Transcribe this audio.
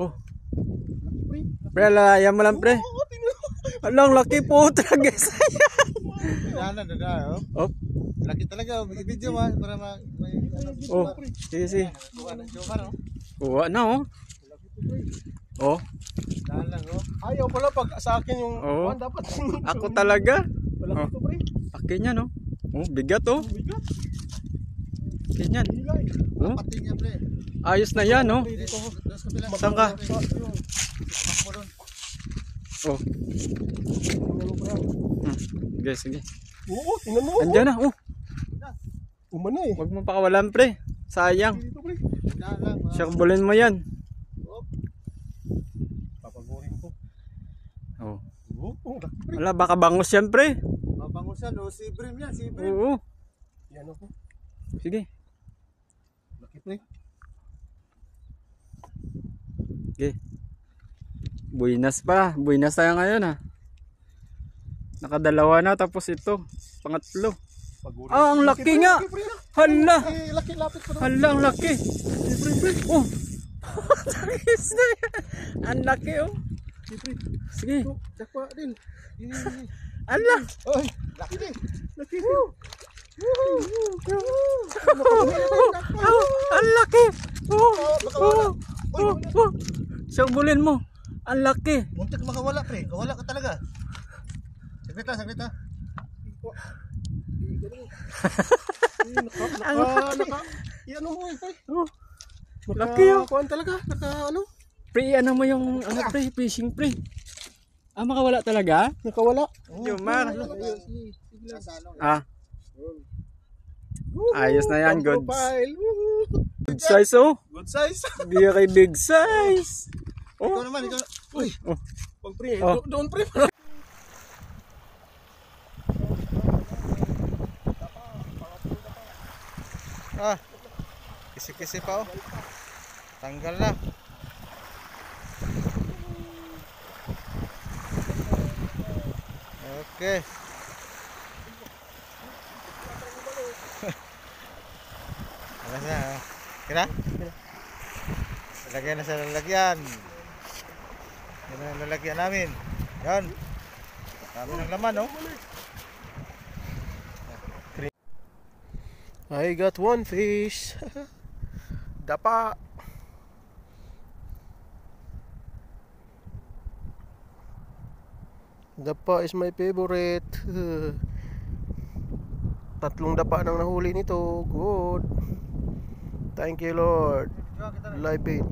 Oh. Pre, lalayan mo lang pre. Anong laki po talaga sa yan. Oh. Laki talaga, video mo para may Oh, sige. kuha ng joker, no? Kuha na oh. Oh. Daan lang, oh. Ayaw pala pag sa akin yung Oh. dapat. Ako talaga. Wala ko pre. Akin yan oh. Oh, bigat oh. Bigat. Akin yan. Oh. Pati niya, pre. Ayos na yan oh. Saan ka? Oh. Guys, sige. Oo, tingnan mo. Andiyan na oh. Umana eh. Huwag mo pakawalan pre. Sayang. Dito, pre. Syakbulin mo yan. Papagurin ko. Oh. Oo, laki pre. Wala, baka bangus yan pre. Mabango siya, no? Si Brim yan, si Brim. Oo. Yan ako. Sige. Laki pre. Okay. Buinas pa. Buinas tayo ngayon ha. Nakadalawa na tapos ito. Pangatlo. Pagurin. Ah, ang laki nga. Hala. Laki, lapit pa. Hala, ang laki. Oh. Ang laki oh. Sige. Jakwa din. Hala. Oy, laki din. Laki. Ang laki. Syakbulin mo. Ang laki. Muntik makawala pre. Kawala ka talaga. Saglit ha. Ano mo eh, pre? Oh. Laki oh. Kuan talaga. Ano? Pre, ano mo yung pre, fishing pre. Ah, makawala talaga? Nakawala. Jomar. Ah. Ayos na yan, good. Good size oh. Good size. Hindi kay big size. Oh. Ikaw naman, ikaw. Uy. Oh. Pag pre, Oh. doon pre. Kisi-kisi pa oh. Tanggal na. Okay. Alas na. Kira? Lalagyan na sa lalagyan. Yan ang lalagyan namin. Yan. Dami ng laman, no? I got one fish. Dapa. Dapa is my favorite. Tatlong dapa nang nahuli nito. Good. Thank you, Lord. Live bait.